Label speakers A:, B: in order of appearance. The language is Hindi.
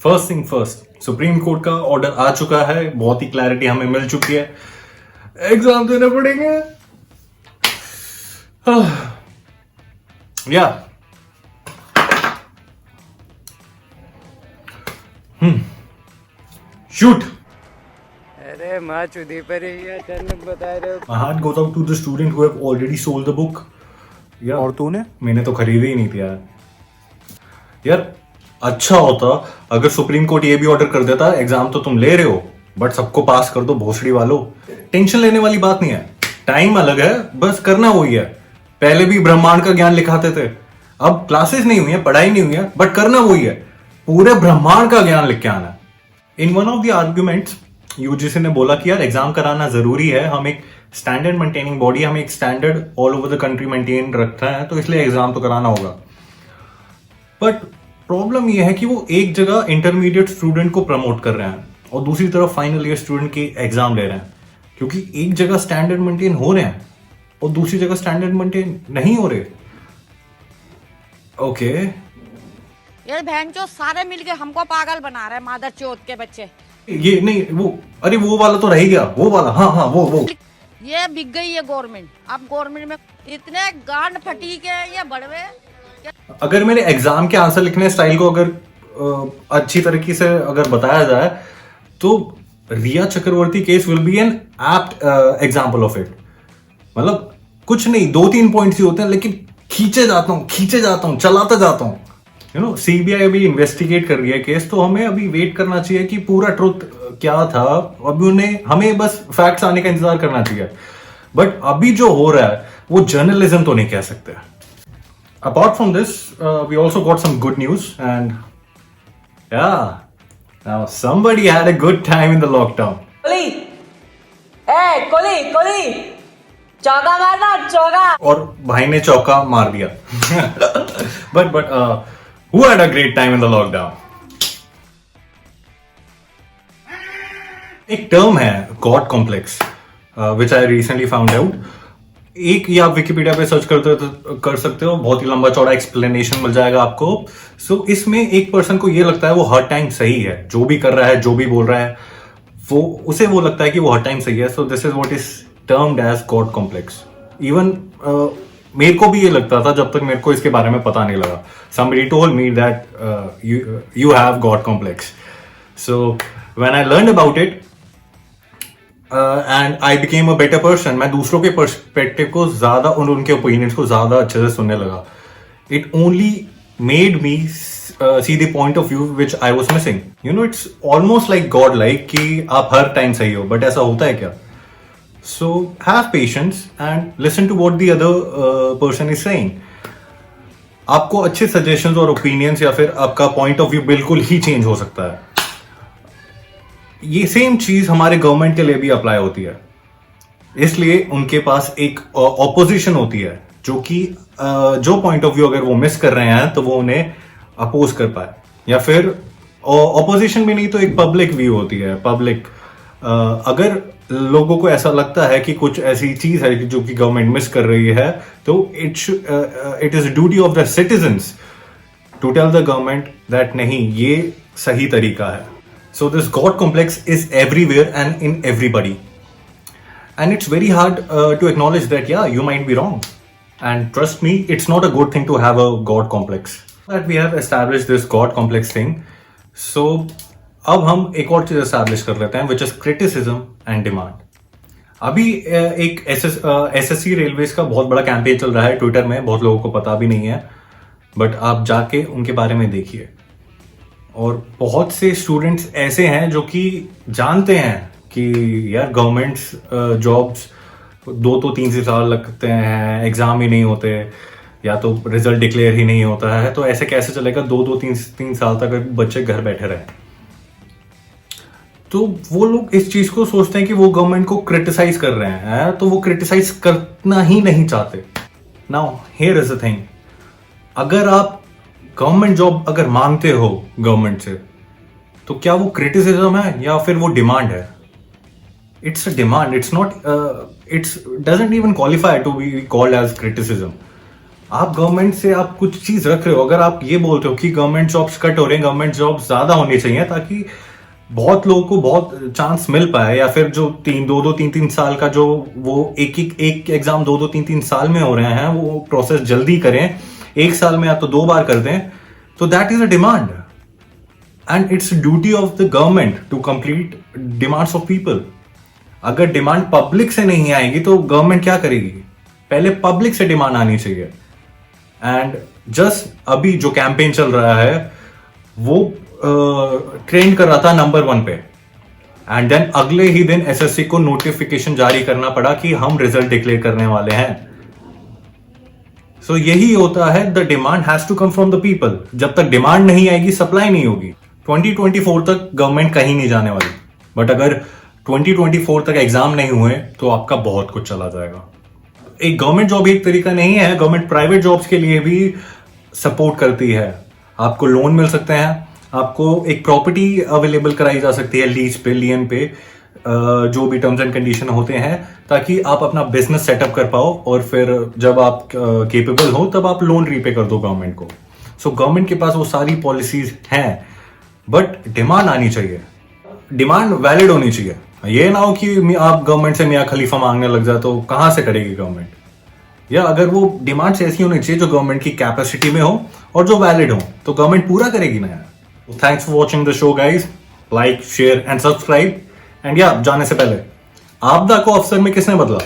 A: First thing first, supreme court का ऑर्डर आ चुका है, बहुत ही क्लैरिटी हमें मिल चुकी है, एग्जाम देने पड़ेंगे। या शूट।
B: अरे माँ चुदी पर ही अचानक बता रहे हो।
A: My heart goes out to the student who have already sold the book. यार
C: और तूने?
A: मैंने तो खरीदी ही नहीं थी यार। यार अच्छा होता अगर सुप्रीम कोर्ट ये भी ऑर्डर कर देता, एग्जाम तो तुम ले रहे हो बट सबको पास कर दो भोसड़ी वालों। टेंशन लेने वाली बात नहीं है, टाइम अलग है, बस करना वही है। पहले भी ब्रह्मांड का ज्ञान लिखाते थे, अब क्लासेस नहीं हुई है, पढ़ाई नहीं हुई है, बट करना वही है, पूरे ब्रह्मांड का ज्ञान लिख के आना। In one of the arguments UGC ने बोला कि यार एग्जाम कराना जरूरी है, हम एक स्टैंडर्ड मेंटेनिंग बॉडी, हम एक standard all over the country maintain रखते हैं, तो इसलिए एग्जाम तो कराना होगा। बट प्रॉब्लम यह है कि वो एक जगह इंटरमीडिएट स्टूडेंट को प्रमोट कर रहे हैं और दूसरी तरफ फाइनल ईयर स्टूडेंट के एग्जाम ले रहे हैं, क्योंकि एक जगह स्टैंडर्ड मेंटेन हो रहे हैं और दूसरी जगह स्टैंडर्ड मेंटेन नहीं हो रहे। ओके
D: ये बहन चो सारे मिलके हमको पागल बना रहे हैं, मादर चौथ के बच्चे।
A: ये नहीं वो, अरे वो वाला तो रह गया, वो वाला, हाँ हाँ वो
D: ये बिक गई है गवर्नमेंट। अब गवर्नमेंट में इतने गांड फटी के ये बड़वे।
A: अगर मेरे एग्जाम के आंसर लिखने स्टाइल को अगर अच्छी तरीके से अगर बताया जाए तो Rhea Chakraborty case will be an apt example of it. मतलब कुछ नहीं, 2-3 पॉइंट्स ही होते हैं, लेकिन खींचे जाता हूँ, चलाता जाता हूँ। यू नो सीबीआई अभी इन्वेस्टिगेट कर रही है केस, तो हमें अभी वेट करना चाहिए कि पूरा ट्रुथ क्या था। अभी हमें बस फैक्ट्स आने का इंतजार करना चाहिए, बट अभी जो हो रहा है वो जर्नलिज्म तो नहीं कह सकते। Apart from this we also got some good news and now somebody had a good time in the lockdown.
E: Kohli चौका मारना, चौका।
A: और भाई ने चौका मार दिया। But who had a great time in the lockdown? एक टर्म है god complex, which I recently found out. एक ये आप विकिपीडिया पे सर्च कर सकते हो, बहुत ही लंबा चौड़ा एक्सप्लेनेशन मिल जाएगा आपको। सो इसमें एक पर्सन को ये लगता है वो हर टाइम सही है, जो भी कर रहा है, जो भी बोल रहा है, उसे वो लगता है कि वो हर टाइम सही है। So this is what is termed as god complex. Even मेरे को भी ये लगता था जब तक मेरे को इसके बारे में पता नहीं लगा। Somebody told me that you have God complex. So when I learned about it and I became a better person, मैं दूसरों के पर्सपेक्टिव को ज्यादा और उनके ओपिनियंस को ज्यादा अच्छे से सुनने लगा। It only made me see the point of view which I was missing. You know, it's almost like God like कि आप हर टाइम सही हो, but ऐसा होता है क्या? So have patience and listen to what the other person is saying. आपको अच्छे सजेशंस और ओपिनियंस या फिर आपका पॉइंट ऑफ व्यू बिल्कुल ही चेंज हो सकता है। ये सेम चीज हमारे गवर्नमेंट के लिए भी अप्लाई होती है, इसलिए उनके पास एक ऑपोजिशन होती है जो कि जो पॉइंट ऑफ व्यू अगर वो मिस कर रहे हैं तो वो उन्हें अपोज कर पाए, या फिर ऑपोजिशन भी नहीं तो एक पब्लिक व्यू होती है। पब्लिक अगर लोगों को ऐसा लगता है कि कुछ ऐसी चीज है जो कि गवर्नमेंट मिस कर रही है, तो it is duty of the citizens to tell the government that नहीं, ये सही तरीका है। So this god complex is everywhere and in everybody, and it's very hard to acknowledge that yeah you might be wrong, and trust me, it's not a good thing to have a god complex. That we have established this god complex thing. So अब हम एक और चीज एस्टैब्लिश कर लेते हैं, which is criticism and demand. अभी एक एसएससी रेलवेज का बहुत बड़ा कैंपेन चल रहा है ट्विटर में, बहुत लोगों को पता भी नहीं है, बट आप जाके उनके बारे में देखिए। और बहुत से स्टूडेंट्स ऐसे हैं जो कि जानते हैं कि यार गवर्नमेंट्स जॉब्स 2-3 साल लगते हैं, एग्जाम ही नहीं होते, या तो रिजल्ट डिक्लेयर ही नहीं होता है, तो ऐसे कैसे चलेगा 2-3 साल तक बच्चे घर बैठे रहे। तो वो लोग इस चीज को सोचते हैं कि वो गवर्नमेंट को क्रिटिसाइज कर रहे हैं, तो वो क्रिटिसाइज करना ही नहीं चाहते। Now here is the thing, अगर आप गवर्नमेंट जॉब अगर मांगते हो गवर्नमेंट से, तो क्या वो क्रिटिसिज्म है या फिर वो डिमांड है? It's a demand, it's not, it's doesn't even qualify to be called as criticism. आप गवर्नमेंट से आप कुछ चीज रख रहे हो, अगर आप ये बोलते हो कि गवर्नमेंट जॉब्स कट हो रहे हैं, गवर्नमेंट जॉब्स ज्यादा होनी चाहिए ताकि बहुत लोगों को बहुत चांस मिल पाए, या फिर जो 3 साल का जो वो एक एग्जाम 2-3 साल में हो रहे हैं वो प्रोसेस जल्दी करें, 1 साल में या तो 2 बार कर दें, तो that is a demand and it's duty of the government to complete demands of people. अगर डिमांड पब्लिक से नहीं आएगी तो गवर्नमेंट क्या करेगी? पहले पब्लिक से डिमांड आनी चाहिए। एंड जस्ट अभी जो कैंपेन चल रहा है वो ट्रेंड कर रहा था नंबर 1 पे, एंड देन अगले ही दिन एसएससी को नोटिफिकेशन जारी करना पड़ा कि हम रिजल्ट डिक्लेयर करने वाले हैं। सो यही होता है, the demand has to come from the people. जब तक डिमांड नहीं आएगी सप्लाई नहीं होगी। 2024 तक गवर्नमेंट कहीं नहीं जाने वाली, बट अगर 2024 तक एग्जाम नहीं हुए तो आपका बहुत कुछ चला जाएगा। एक गवर्नमेंट जॉब एक तरीका नहीं है, गवर्नमेंट प्राइवेट जॉब्स के लिए भी सपोर्ट करती है। आपको लोन मिल सकते हैं, आपको एक प्रॉपर्टी अवेलेबल कराई जा सकती है लीज पे, लियन पे, जो भी टर्म्स एंड कंडीशन होते हैं, ताकि आप अपना बिजनेस सेटअप कर पाओ और फिर जब आप केपेबल हो तब आप लोन रीपे कर दो गवर्नमेंट को। सो गवर्नमेंट के पास वो सारी पॉलिसीज हैं, बट डिमांड आनी चाहिए, डिमांड वैलिड होनी चाहिए। ये ना हो कि आप गवर्नमेंट से मियां खलीफा मांगने लग जाए तो कहां से करेगी गवर्नमेंट? या अगर वो डिमांड्स ऐसी होनी चाहिए जो गवर्नमेंट की कैपेसिटी में हो और जो वैलिड हो, तो गवर्नमेंट पूरा करेगी ना यार। Thanks for watching the show guys, like share and subscribe. And या जाने से पहले, आपदा को अफसर में किसने बदला?